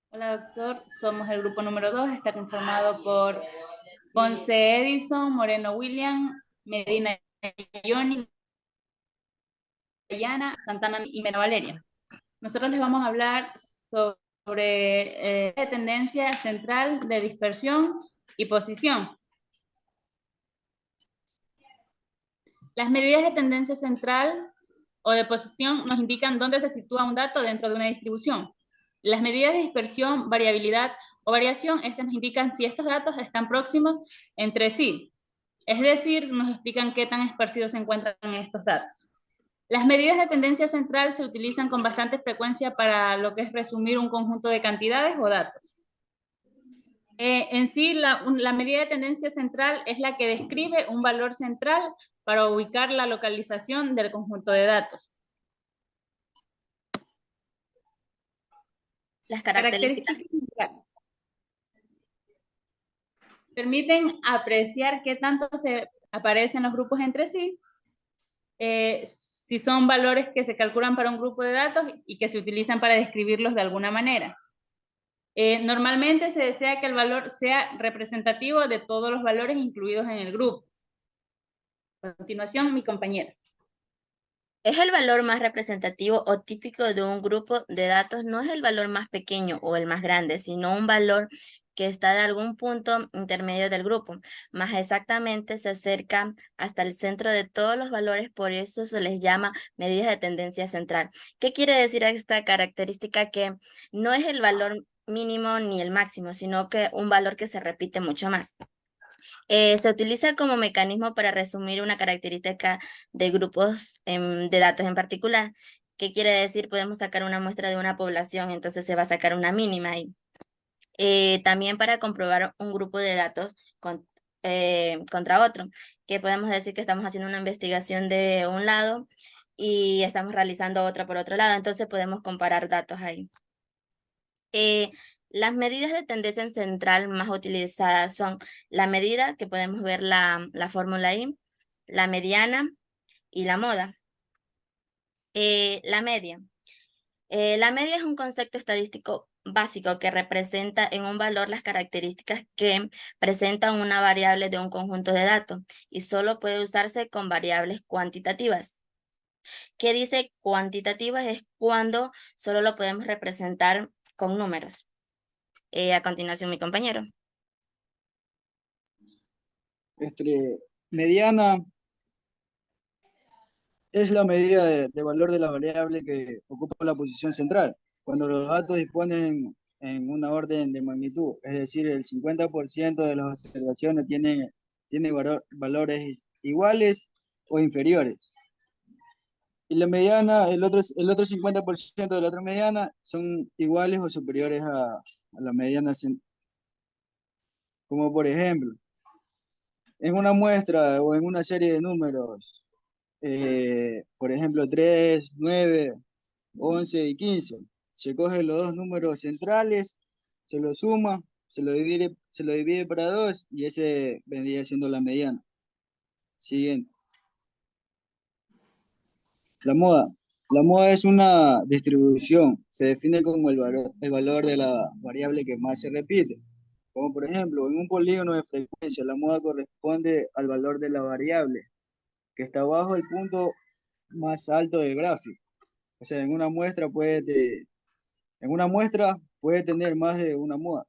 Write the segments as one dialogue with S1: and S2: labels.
S1: Hola, doctor. Somos el grupo número 2. Está conformado por Ponce Edison, Moreno William, Medina Johnny, Diana, Santana y Mena Valeria. Nosotros les vamos a hablar sobre tendencia central de dispersión y posición. Las medidas de tendencia central o de posición nos indican dónde se sitúa un dato dentro de una distribución. Las medidas de dispersión, variabilidad o variación, estas nos indican si estos datos están próximos entre sí. Es decir, nos explican qué tan esparcidos se encuentran estos datos. Las medidas de tendencia central se utilizan con bastante frecuencia para lo que es resumir un conjunto de cantidades o datos. En sí, la medida de tendencia central es la que describe un valor central para ubicar la localización del conjunto de datos.
S2: Las características
S1: permiten apreciar qué tanto se aparecen los grupos entre sí, si son valores que se calculan para un grupo de datos y que se utilizan para describirlos de alguna manera. Normalmente se desea que el valor sea representativo de todos los valores incluidos en el grupo. A continuación, mi compañera.
S2: es el valor más representativo o típico de un grupo de datos, no es el valor más pequeño o el más grande, sino un valor que está de algún punto intermedio del grupo. Más exactamente se acerca hasta el centro de todos los valores, por eso se les llama medidas de tendencia central. ¿Qué quiere decir esta característica? Que no es el valor mínimo ni el máximo, sino que un valor que se repite mucho más. Se utiliza como mecanismo para resumir una característica de grupos de datos en particular. ¿Qué quiere decir? Podemos sacar una muestra de una población, entonces se va a sacar una mínima ahí. También para comprobar un grupo de datos contra otro, que podemos decir que estamos haciendo una investigación de un lado y estamos realizando otra por otro lado, entonces podemos comparar datos ahí. Las medidas de tendencia central más utilizadas son la medida, que podemos ver la fórmula ahí, la mediana y la moda. La media. La media es un concepto estadístico básico que representa en un valor las características que presentan una variable de un conjunto de datos y solo puede usarse con variables cuantitativas. ¿Qué dice cuantitativas? Es cuando solo lo podemos representar con números. A continuación, mi compañero.
S3: Mediana es la medida de valor de la variable que ocupa la posición central. Cuando los datos disponen en una orden de magnitud, es decir, el 50% de las observaciones tiene valores iguales o inferiores. Y la mediana, el otro 50% de la otra mediana son iguales o superiores a la mediana, como por ejemplo, en una muestra o en una serie de números, por ejemplo, 3, 9, 11 y 15. Se cogen los dos números centrales, se lo suma, se lo divide para 2 y ese vendría siendo la mediana. Siguiente. La moda. La moda es una distribución. Se define como el valor de la variable que más se repite. Como por ejemplo, en un polígono de frecuencia, la moda corresponde al valor de la variable que está bajo el punto más alto del gráfico. O sea, en una muestra puede tener más de una moda.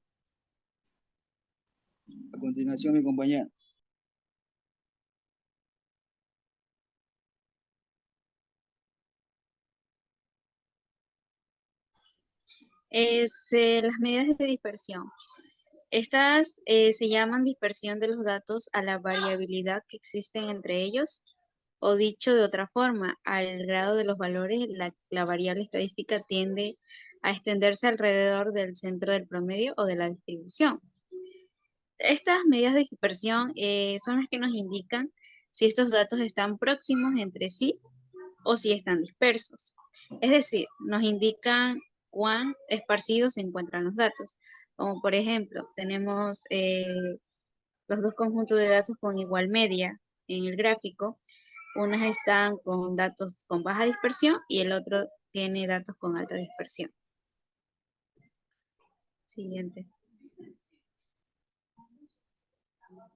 S3: A continuación, mi compañera.
S4: Las medidas de dispersión. Estas se llaman dispersión de los datos a la variabilidad que existen entre ellos, o dicho de otra forma, al grado de los valores, la variable estadística tiende a extenderse alrededor del centro del promedio o de la distribución. Estas medidas de dispersión son las que nos indican si estos datos están próximos entre sí o si están dispersos. Es decir, nos indican cuán esparcidos se encuentran los datos. Como por ejemplo, tenemos los dos conjuntos de datos con igual media, en el gráfico. Unas están con datos con baja dispersión y el otro tiene datos con alta dispersión. Siguiente.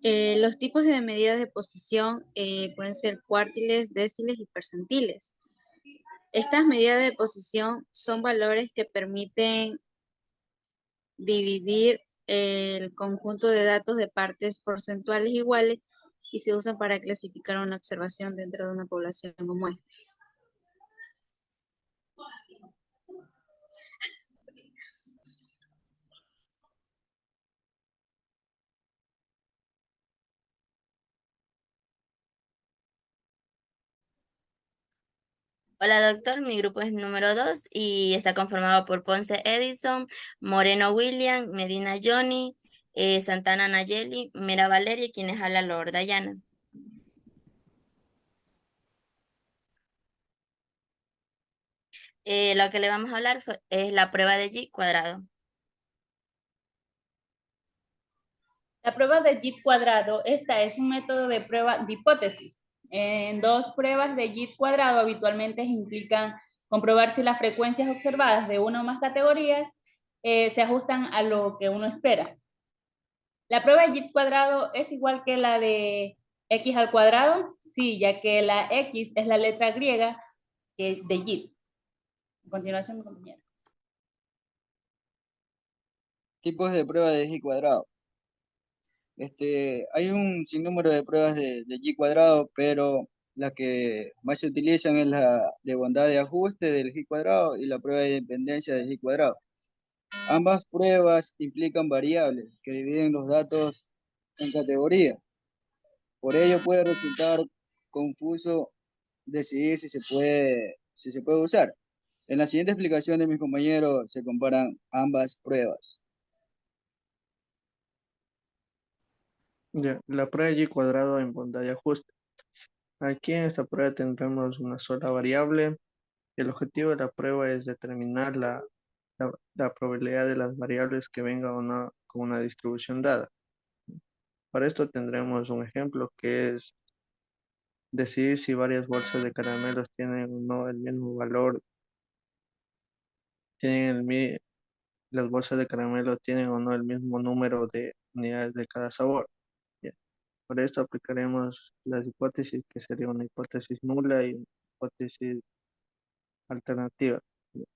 S4: Los tipos de medidas de posición pueden ser cuartiles, déciles y percentiles. Estas medidas de posición son valores que permiten dividir el conjunto de datos de partes porcentuales iguales y se usan para clasificar una observación dentro de una población o muestra.
S2: Hola doctor, mi grupo es número 2 y está conformado por Ponce Edison, Moreno William, Medina Johnny, Santana Nayeli, Mera Valeria y quienes habla Lord Dayana. Lo que le vamos a hablar es la prueba de G cuadrado.
S1: La prueba de JIT cuadrado, esta es un método de prueba de hipótesis. En dos pruebas de JIT cuadrado habitualmente implican comprobar si las frecuencias observadas de una o más categorías se ajustan a lo que uno espera. ¿La prueba de JIT cuadrado es igual que la de x al cuadrado? Sí, ya que la x es la letra griega de JIT. A continuación, mi compañera.
S3: Tipos de prueba de G cuadrado. Hay un sinnúmero de pruebas de G cuadrado, pero la que más se utilizan es la de bondad de ajuste del G cuadrado y la prueba de dependencia del G cuadrado. Ambas pruebas implican variables que dividen los datos en categorías. Por ello puede resultar confuso decidir si se puede usar. En la siguiente explicación de mis compañeros se comparan ambas pruebas.
S5: Ya, la prueba de G cuadrado en bondad de ajuste. Aquí en esta prueba tendremos una sola variable. El objetivo de la prueba es determinar la probabilidad de las variables que vengan con una distribución dada. Para esto tendremos un ejemplo que es decidir si varias bolsas de caramelos tienen o no el mismo valor, las bolsas de caramelo tienen o no el mismo número de unidades de cada sabor. Bien. Por esto aplicaremos las hipótesis, que sería una hipótesis nula y una hipótesis alternativa.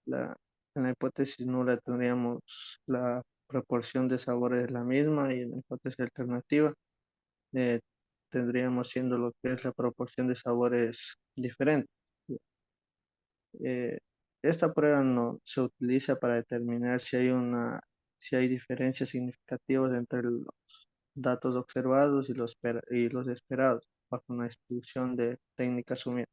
S5: La, en la hipótesis nula tendríamos la proporción de sabores la misma y en la hipótesis alternativa eh, tendríamos siendo lo que es la proporción de sabores diferente. Eh, esta prueba no se utiliza para determinar si hay diferencias significativas entre los datos observados y los esperados bajo una distribución de técnica sumida.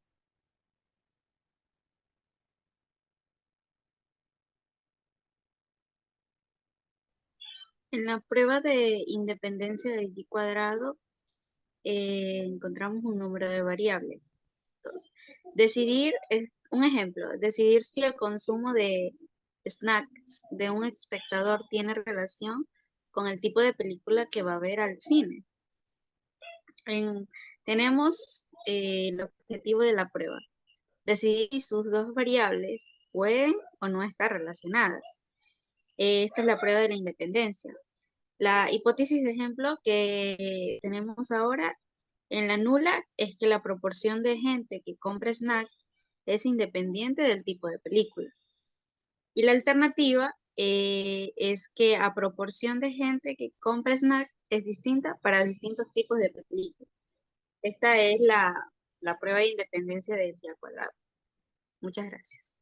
S4: En la prueba de independencia de G cuadrado encontramos un número de variables. Entonces, un ejemplo, decidir si el consumo de snacks de un espectador tiene relación con el tipo de película que va a ver al cine. Tenemos el objetivo de la prueba, decidir si sus dos variables pueden o no estar relacionadas. Esta es la prueba de la independencia. La hipótesis de ejemplo que tenemos ahora en la nula es que la proporción de gente que compra snack es independiente del tipo de película. Y la alternativa es que a proporción de gente que compra snack es distinta para distintos tipos de películas. Esta es la prueba de independencia del G al cuadrado. Muchas gracias.